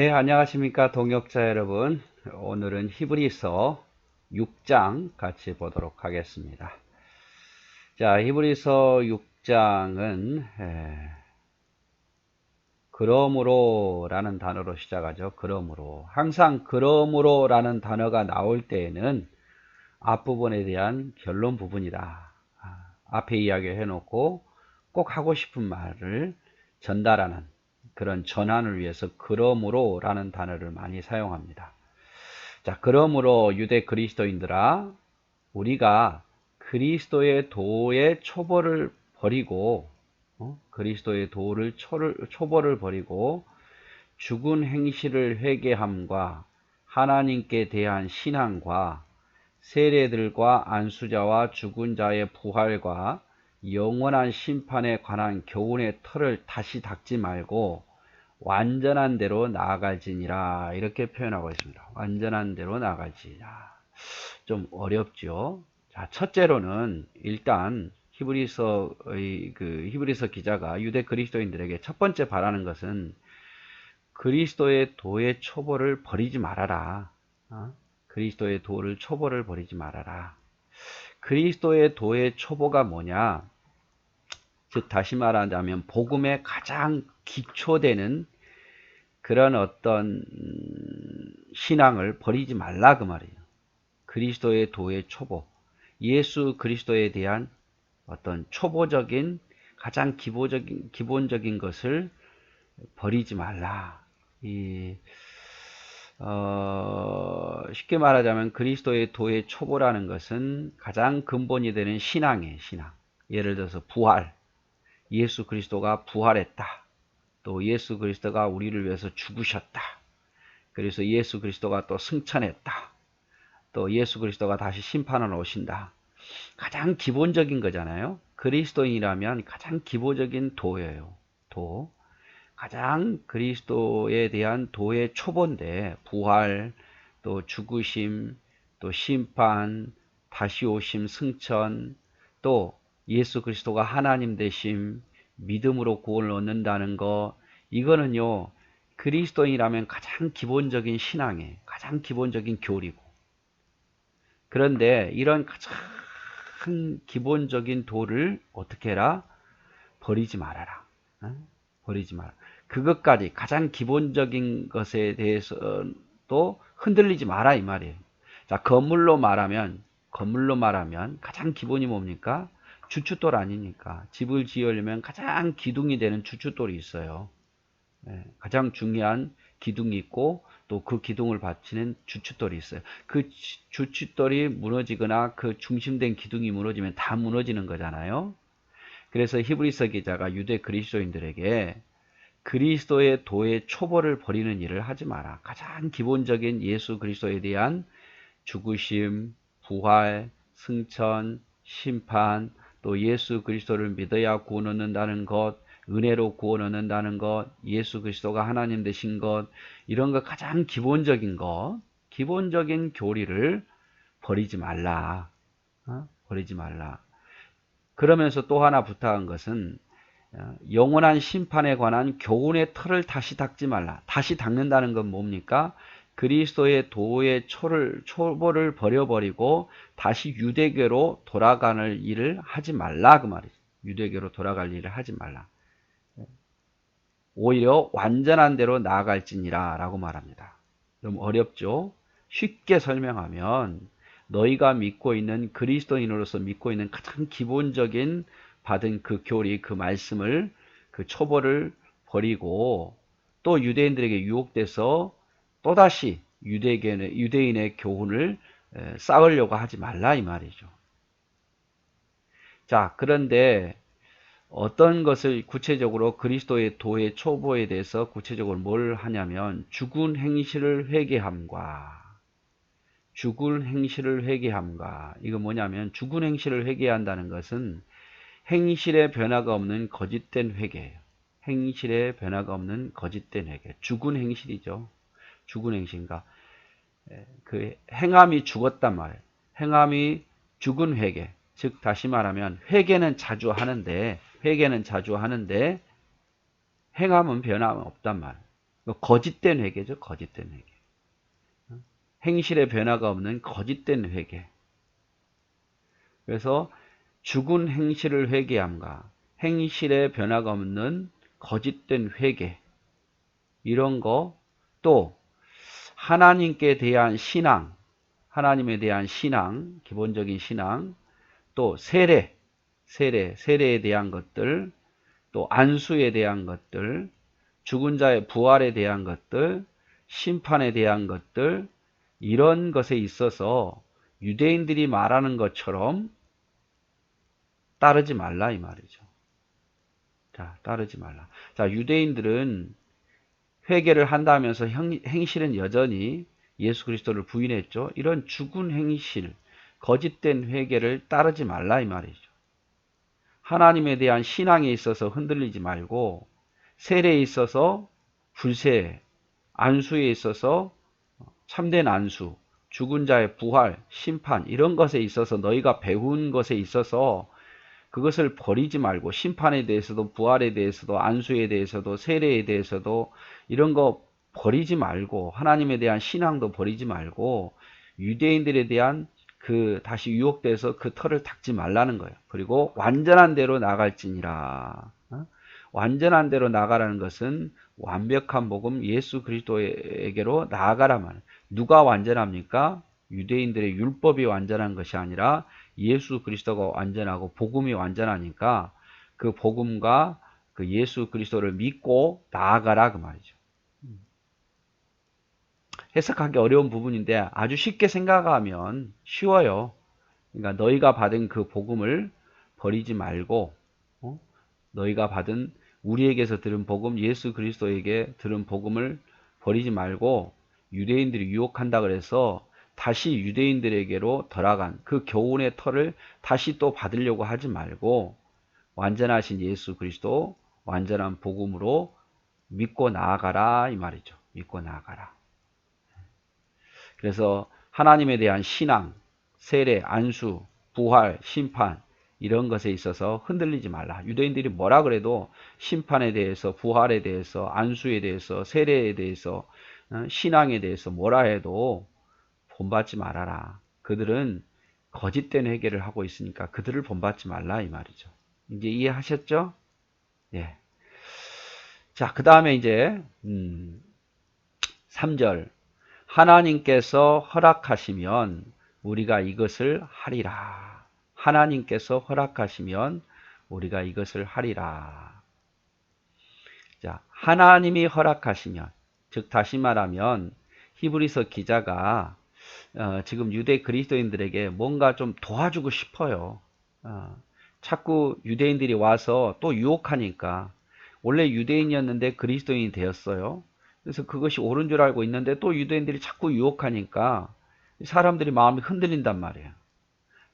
네, 안녕하십니까, 동역자 여러분. 오늘은 히브리서 6장 같이 보도록 하겠습니다. 자, 히브리서 6장은 그러므로 라는 단어로 시작하죠. 그러므로. 항상 그러므로 라는 단어가 나올 때에는 앞부분에 대한 결론 부분이다. 앞에 이야기를 해놓고 꼭 하고 싶은 말을 전달하는 그런 전환을 위해서 그러므로 라는 단어를 많이 사용합니다. 자, 그러므로 유대 그리스도인들아, 우리가 그리스도의 도의 초보를 버리고, 그리스도의 도를 초보를 버리고 죽은 행실을 회개함과 하나님께 대한 신앙과 세례들과 안수자와 죽은 자의 부활과 영원한 심판에 관한 교훈의 틀을 다시 닦지 말고 완전한 대로 나아갈지니라, 이렇게 표현하고 있습니다. 완전한 대로 나아갈지니라. 좀 어렵죠. 자, 첫째로는 일단 히브리서 기자가 유대 그리스도인들에게 첫 번째 바라는 것은 그리스도의 도의 초보를 버리지 말아라. 그리스도의 도를 초보를 버리지 말아라. 그리스도의 도의 초보가 뭐냐? 즉 다시 말하자면 복음의 가장 기초되는 그런 어떤 신앙을 버리지 말라, 그 말이에요. 그리스도의 도의 초보, 예수 그리스도에 대한 어떤 초보적인 가장 기본적인 것을 버리지 말라. 쉽게 말하자면 그리스도의 도의 초보라는 것은 가장 근본이 되는 신앙이에요. 신앙. 예를 들어서 부활, 예수 그리스도가 부활했다. 또 예수 그리스도가 우리를 위해서 죽으셨다. 그래서 예수 그리스도가 또 승천했다. 또 예수 그리스도가 다시 심판하러 오신다. 가장 기본적인 거잖아요. 그리스도인이라면 가장 기본적인 도예요. 도. 가장 그리스도에 대한 도의 초본데 부활, 또 죽으심, 또 심판, 다시 오심, 승천, 또 예수 그리스도가 하나님 되심, 믿음으로 구원을 얻는다는 거, 이거는요 그리스도인이라면 가장 기본적인 신앙에 가장 기본적인 교리고, 그런데 이런 가장 기본적인 도를 어떻게 해라? 버리지 말아라. 버리지 마라. 그것까지 가장 기본적인 것에 대해서도 흔들리지 마라, 이 말이에요. 자, 건물로 말하면 가장 기본이 뭡니까? 주춧돌 아닙니까? 집을 지으려면 가장 기둥이 되는 주춧돌이 있어요. 가장 중요한 기둥이 있고 또 그 기둥을 받치는 주춧돌이 있어요. 그 주춧돌이 무너지거나 그 중심된 기둥이 무너지면 다 무너지는 거잖아요. 그래서 히브리서 기자가 유대 그리스도인들에게 그리스도의 도의 초보를 버리는 일을 하지 마라. 가장 기본적인 예수 그리스도에 대한 죽으심, 부활, 승천, 심판, 또 예수 그리스도를 믿어야 구원 얻는다는 것, 은혜로 구원 얻는다는 것, 예수 그리스도가 하나님 되신 것, 이런 것 가장 기본적인 것, 기본적인 교리를 버리지 말라. 버리지 말라. 그러면서 또 하나 부탁한 것은 영원한 심판에 관한 교훈의 틀을 다시 닦지 말라. 다시 닦는다는 건 뭡니까? 그리스도의 도의 초보를 버려버리고 다시 유대교로 돌아가는 일을 하지 말라, 그 말이죠. 유대교로 돌아갈 일을 하지 말라. 오히려 완전한 대로 나아갈지니라 라고 말합니다. 좀 어렵죠? 쉽게 설명하면 너희가 믿고 있는 그리스도인으로서 믿고 있는 가장 기본적인 받은 그 교리, 그 말씀을, 그 초보를 버리고 또 유대인들에게 유혹돼서 또다시 유대인의 교훈을 쌓으려고 하지 말라, 이 말이죠. 자, 그런데 어떤 것을 구체적으로 그리스도의 도의 초보에 대해서 구체적으로 뭘 하냐면 죽은 행실을 회개함과 이거 뭐냐면 죽은 행실을 회개한다는 것은 행실의 변화가 없는 거짓된 회개예요. 행실의 변화가 없는 거짓된 회개. 죽은 행실이죠. 죽은 행실인가. 그 행함이 죽었단 말이에요. 행함이 죽은 회개. 즉 다시 말하면 회개는 자주 하는데 행함은 변함 없단 말이에요. 거짓된 회개죠. 거짓된 회개. 행실의 변화가 없는 거짓된 회개. 그래서 죽은 행실을 회개함과 행실의 변화가 없는 거짓된 회개, 이런 거, 또 하나님께 대한 신앙, 하나님에 대한 신앙, 기본적인 신앙, 또 세례에 대한 것들, 또 안수에 대한 것들, 죽은 자의 부활에 대한 것들, 심판에 대한 것들, 이런 것에 있어서 유대인들이 말하는 것처럼 따르지 말라 이 말이죠. 자, 따르지 말라. 자, 유대인들은 회개를 한다면서 행실은 여전히 예수 그리스도를 부인했죠. 이런 죽은 행실, 거짓된 회개를 따르지 말라 이 말이죠. 하나님에 대한 신앙에 있어서 흔들리지 말고, 세례에 있어서 불세, 안수에 있어서 참된 안수, 죽은 자의 부활, 심판, 이런 것에 있어서 너희가 배운 것에 있어서 그것을 버리지 말고, 심판에 대해서도 부활에 대해서도 안수에 대해서도 세례에 대해서도 이런 거 버리지 말고, 하나님에 대한 신앙도 버리지 말고, 유대인들에 대한 다시 유혹돼서 그 털을 닦지 말라는 거예요. 그리고 완전한 대로 나갈지니라. 완전한 대로 나가라는 것은 완벽한 복음 예수 그리스도에게로 나아가라 말이에요. 누가 완전합니까? 유대인들의 율법이 완전한 것이 아니라 예수 그리스도가 완전하고 복음이 완전하니까 그 복음과 그 예수 그리스도를 믿고 나아가라 그 말이죠. 해석하기 어려운 부분인데 아주 쉽게 생각하면 쉬워요. 그러니까 너희가 받은 그 복음을 버리지 말고, 너희가 받은 우리에게서 들은 복음, 예수 그리스도에게 들은 복음을 버리지 말고, 유대인들이 유혹한다 그래서 다시 유대인들에게로 돌아간 그 교훈의 털을 다시 또 받으려고 하지 말고, 완전하신 예수 그리스도, 완전한 복음으로 믿고 나아가라 이 말이죠. 믿고 나아가라. 그래서 하나님에 대한 신앙, 세례, 안수, 부활, 심판, 이런 것에 있어서 흔들리지 말라. 유대인들이 뭐라 그래도 심판에 대해서, 부활에 대해서, 안수에 대해서, 세례에 대해서, 신앙에 대해서 뭐라 해도 본받지 말아라. 그들은 거짓된 회개를 하고 있으니까 그들을 본받지 말라 이 말이죠. 이제 이해하셨죠? 예. 자, 그 다음에 이제 3절. 하나님께서 허락하시면 우리가 이것을 하리라. 하나님께서 허락하시면 우리가 이것을 하리라. 자, 하나님이 허락하시면, 즉 다시 말하면 히브리서 기자가 지금 유대 그리스도인들에게 뭔가 좀 도와주고 싶어요. 자꾸 유대인들이 와서 또 유혹하니까, 원래 유대인이었는데 그리스도인이 되었어요. 그래서 그것이 옳은 줄 알고 있는데 또 유대인들이 자꾸 유혹하니까 사람들이 마음이 흔들린단 말이에요.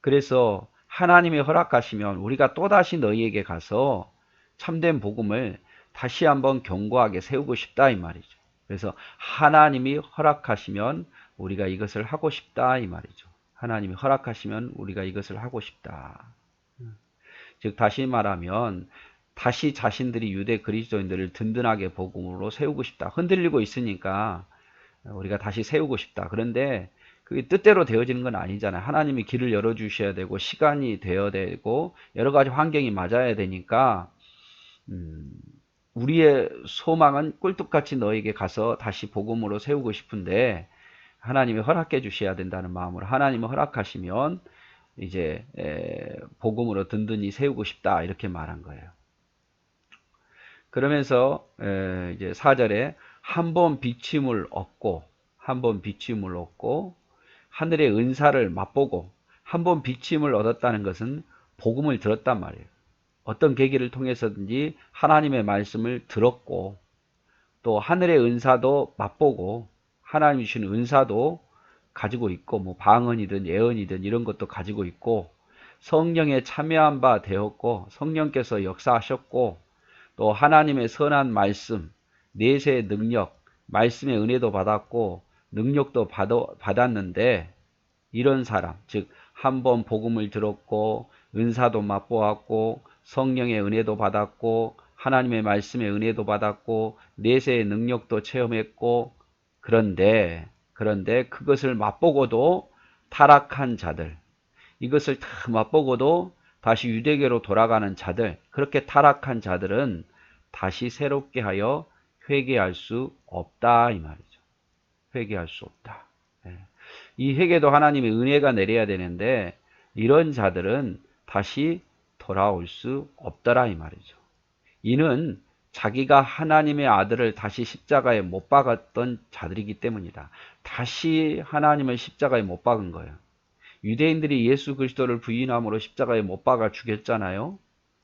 그래서 하나님이 허락하시면 우리가 또다시 너희에게 가서 참된 복음을 다시 한번 견고하게 세우고 싶다 이 말이죠. 그래서 하나님이 허락하시면 우리가 이것을 하고 싶다 이 말이죠. 하나님이 허락하시면 우리가 이것을 하고 싶다. 즉 다시 말하면 다시 자신들이 유대 그리스도인들을 든든하게 복음으로 세우고 싶다. 흔들리고 있으니까 우리가 다시 세우고 싶다. 그런데 그게 뜻대로 되어지는 건 아니잖아요. 하나님이 길을 열어주셔야 되고 시간이 되어야 되고 여러 가지 환경이 맞아야 되니까 우리의 소망은 꿀뚝같이 너에게 가서 다시 복음으로 세우고 싶은데 하나님이 허락해 주셔야 된다는 마음으로 하나님이 허락하시면 이제 복음으로 든든히 세우고 싶다 이렇게 말한 거예요. 그러면서 이제 4절에 한 번 비침을 얻고 하늘의 은사를 맛보고, 한 번 비침을 얻었다는 것은 복음을 들었단 말이에요. 어떤 계기를 통해서든지 하나님의 말씀을 들었고 또 하늘의 은사도 맛보고 하나님이 주신 은사도 가지고 있고 뭐 방언이든 예언이든 이런 것도 가지고 있고 성령에 참여한 바 되었고 성령께서 역사하셨고 또 하나님의 선한 말씀, 내세의 능력, 말씀의 은혜도 받았고 능력도 받았는데 이런 사람, 즉 한 번 복음을 들었고 은사도 맛보았고 성령의 은혜도 받았고 하나님의 말씀의 은혜도 받았고 내세의 능력도 체험했고 그런데 그것을 맛보고도 타락한 자들, 이것을 다 맛보고도 다시 유대교로 돌아가는 자들, 그렇게 타락한 자들은 다시 새롭게 하여 회개할 수 없다 이 말이죠. 회개할 수 없다. 이 회개도 하나님의 은혜가 내려야 되는데 이런 자들은 다시 돌아올 수 없더라 이 말이죠. 이는 자기가 하나님의 아들을 다시 십자가에 못 박았던 자들이기 때문이다. 다시 하나님을 십자가에 못 박은 거예요. 유대인들이 예수 그리스도를 부인함으로 십자가에 못 박아 죽였잖아요.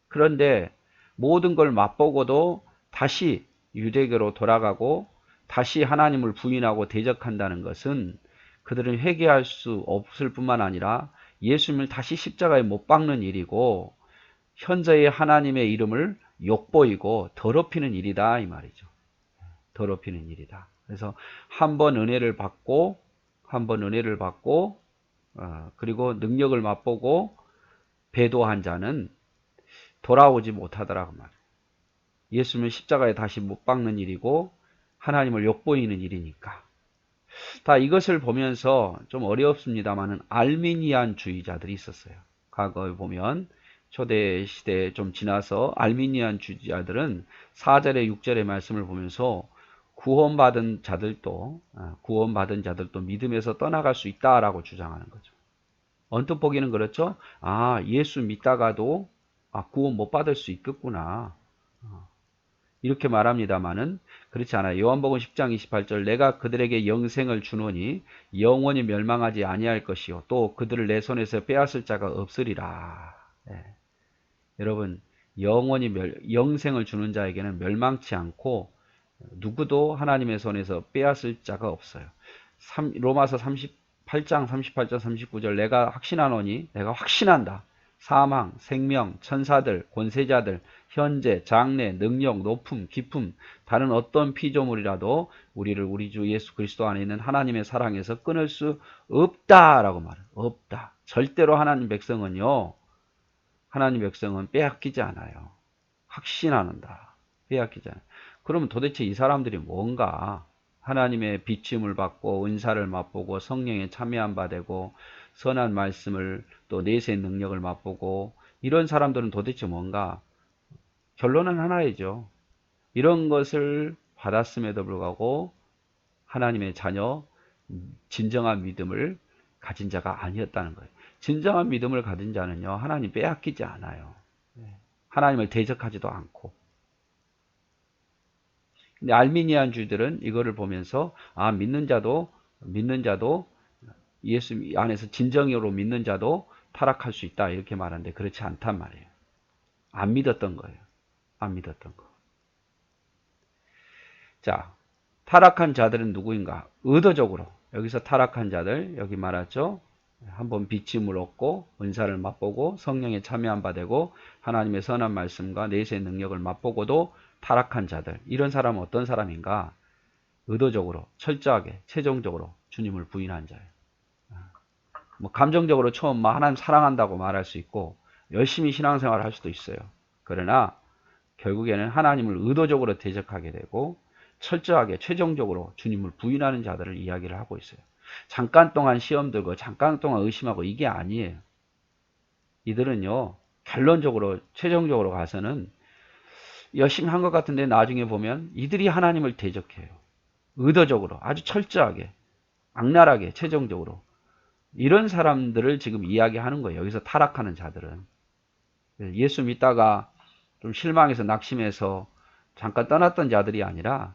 그런데 모든 걸 맛보고도 다시 유대교로 돌아가고 다시 하나님을 부인하고 대적한다는 것은 그들은 회개할 수 없을 뿐만 아니라 예수님을 다시 십자가에 못 박는 일이고 현재의 하나님의 이름을 욕보이고 더럽히는 일이다 이 말이죠. 더럽히는 일이다. 그래서 한 번 은혜를 받고 그리고 능력을 맛보고 배도한 자는 돌아오지 못하더라고 말이에요. 예수님을 십자가에 다시 못 박는 일이고 하나님을 욕보이는 일이니까. 다 이것을 보면서 좀 어렵습니다만은 알미니안 주의자들이 있었어요. 과거에 보면 초대 시대에 좀 지나서 알미니안 주의자들은 4절에 6절의 말씀을 보면서 구원받은 자들도 믿음에서 떠나갈 수 있다라고 주장하는 거죠. 언뜻 보기는 그렇죠. 예수 믿다가도 구원 못 받을 수 있겠구나. 이렇게 말합니다마는 그렇지 않아요. 요한복음 10장 28절 내가 그들에게 영생을 주노니 영원히 멸망하지 아니할 것이요 또 그들을 내 손에서 빼앗을 자가 없으리라. 여러분 영생을 주는 자에게는 멸망치 않고 누구도 하나님의 손에서 빼앗을 자가 없어요. 로마서 38장 38절 39절 내가 확신하노니 내가 확신한다. 사망, 생명, 천사들, 권세자들, 현재, 장래, 능력, 높음, 깊음, 다른 어떤 피조물이라도 우리를 우리 주 예수 그리스도 안에 있는 하나님의 사랑에서 끊을 수 없다라고 말해요. 없다. 절대로 하나님 백성은 빼앗기지 않아요. 확신한다. 빼앗기지 않아요. 그러면 도대체 이 사람들이 뭔가? 하나님의 비침을 받고 은사를 맛보고 성령에 참여한 바 되고 선한 말씀을 또 내세의 능력을 맛보고 이런 사람들은 도대체 뭔가? 결론은 하나이죠. 이런 것을 받았음에도 불구하고 하나님의 자녀, 진정한 믿음을 가진 자가 아니었다는 거예요. 진정한 믿음을 가진 자는요, 하나님 빼앗기지 않아요. 하나님을 대적하지도 않고. 근데 알미니안 주들은 이거를 보면서 믿는 자도 예수 안에서 진정으로 믿는 자도 타락할 수 있다 이렇게 말하는데 그렇지 않단 말이에요. 안 믿었던 거예요. 안 믿었던 거. 자, 타락한 자들은 누구인가? 의도적으로 여기서 타락한 자들 여기 말하죠. 한번 비침을 얻고 은사를 맛보고 성령에 참여한 바 되고 하나님의 선한 말씀과 내세의 능력을 맛보고도 타락한 자들. 이런 사람은 어떤 사람인가? 의도적으로 철저하게 최종적으로 주님을 부인한 자예요. 감정적으로 처음 하나님 사랑한다고 말할 수 있고 열심히 신앙생활을 할 수도 있어요. 그러나 결국에는 하나님을 의도적으로 대적하게 되고 철저하게 최종적으로 주님을 부인하는 자들을 이야기를 하고 있어요. 잠깐 동안 시험 들고 잠깐 동안 의심하고 이게 아니에요. 이들은요 결론적으로 최종적으로 가서는 열심히 한 것 같은데 나중에 보면 이들이 하나님을 대적해요. 의도적으로 아주 철저하게 악랄하게 최종적으로 이런 사람들을 지금 이야기하는 거예요. 여기서 타락하는 자들은 예수 믿다가 좀 실망해서 낙심해서 잠깐 떠났던 자들이 아니라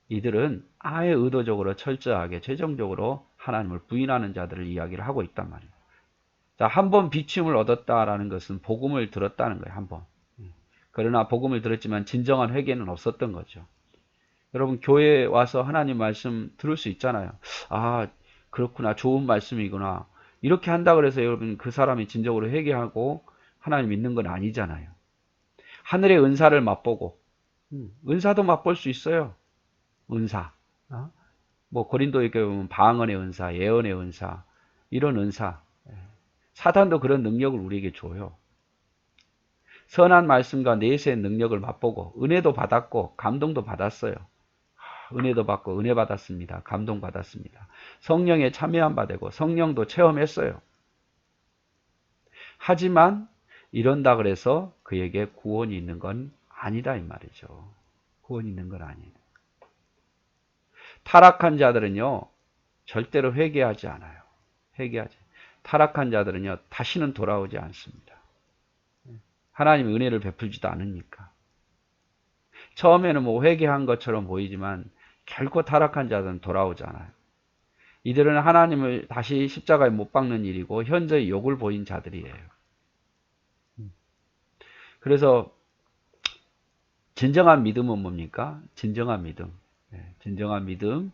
이들은 아예 의도적으로 철저하게 최종적으로 하나님을 부인하는 자들을 이야기를 하고 있단 말이에요. 자, 한 번 비침을 얻었다라는 것은 복음을 들었다는 거예요. 한 번. 그러나 복음을 들었지만 진정한 회개는 없었던 거죠. 여러분 교회에 와서 하나님 말씀 들을 수 있잖아요. 그렇구나. 좋은 말씀이구나. 이렇게 한다 그래서 여러분 그 사람이 진정으로 회개하고 하나님 믿는 건 아니잖아요. 하늘의 은사를 맛보고 은사도 맛볼 수 있어요. 은사. 고린도에 보면 방언의 은사, 예언의 은사, 이런 은사. 사단도 그런 능력을 우리에게 줘요. 선한 말씀과 내세의 능력을 맛보고 은혜도 받았고 감동도 받았어요. 은혜도 받고 은혜 받았습니다. 감동 받았습니다. 성령에 참여한 바 되고 성령도 체험했어요. 하지만 이런다 그래서 그에게 구원이 있는 건 아니다 이 말이죠. 구원이 있는 건 아니에요. 타락한 자들은요 절대로 회개하지 않아요. 타락한 자들은요 다시는 돌아오지 않습니다. 하나님의 은혜를 베풀지도 않으니까. 처음에는 뭐 회개한 것처럼 보이지만 결코 타락한 자들은 돌아오지 않아요. 이들은 하나님을 다시 십자가에 못 박는 일이고 현저히 욕을 보인 자들이에요. 그래서 진정한 믿음은 뭡니까? 진정한 믿음. 진정한 믿음,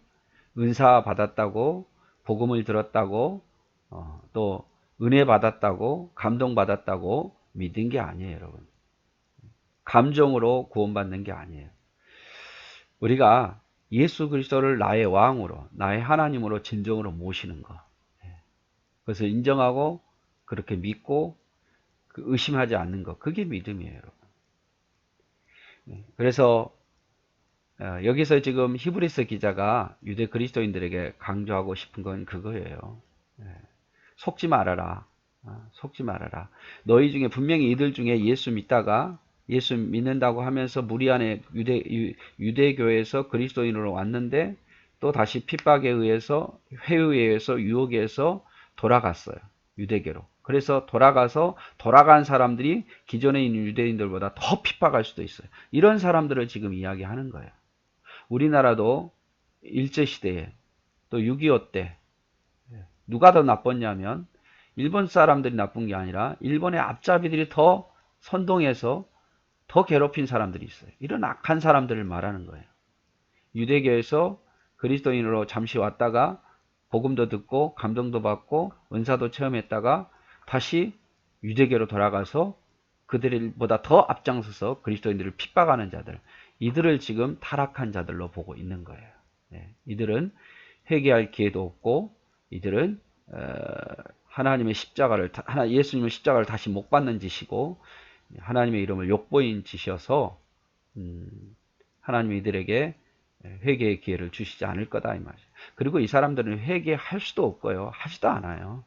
은사 받았다고, 복음을 들었다고, 또 은혜 받았다고, 감동 받았다고 믿은 게 아니에요, 여러분. 감정으로 구원받는 게 아니에요. 우리가 예수 그리스도를 나의 왕으로, 나의 하나님으로 진정으로 모시는 거. 그것을 인정하고 그렇게 믿고 의심하지 않는 것. 그게 믿음이에요, 여러분. 그래서 여기서 지금 히브리서 기자가 유대 그리스도인들에게 강조하고 싶은 건 그거예요. 속지 말아라. 속지 말아라. 너희 중에 분명히 이들 중에 예수 믿다가 예수 믿는다고 하면서 무리 안에 유대교에서 그리스도인으로 왔는데 또 다시 핍박에 의해서 회유에 의해서 유혹에 의해서 돌아갔어요. 유대교로. 그래서 돌아간 사람들이 기존에 있는 유대인들보다 더 핍박할 수도 있어요. 이런 사람들을 지금 이야기하는 거예요. 우리나라도 일제시대에 또 6.25 때 누가 더 나빴냐면 일본 사람들이 나쁜 게 아니라 일본의 앞잡이들이 더 선동해서 더 괴롭힌 사람들이 있어요. 이런 악한 사람들을 말하는 거예요. 유대교에서 그리스도인으로 잠시 왔다가 복음도 듣고 감동도 받고 은사도 체험했다가 다시 유대교로 돌아가서 그들보다 더 앞장서서 그리스도인들을 핍박하는 자들, 이들을 지금 타락한 자들로 보고 있는 거예요. 이들은 회개할 기회도 없고 이들은 하나님의 예수님의 십자가를 다시 못 받는 짓이고 하나님의 이름을 욕보인 짓이어서 하나님이 이들에게 회개의 기회를 주시지 않을 거다 이 말이죠. 그리고 이 사람들은 회개할 수도 없고요. 하지도 않아요.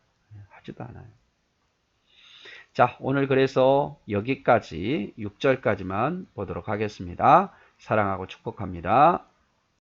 자, 오늘 그래서 여기까지 6절까지만 보도록 하겠습니다. 사랑하고 축복합니다.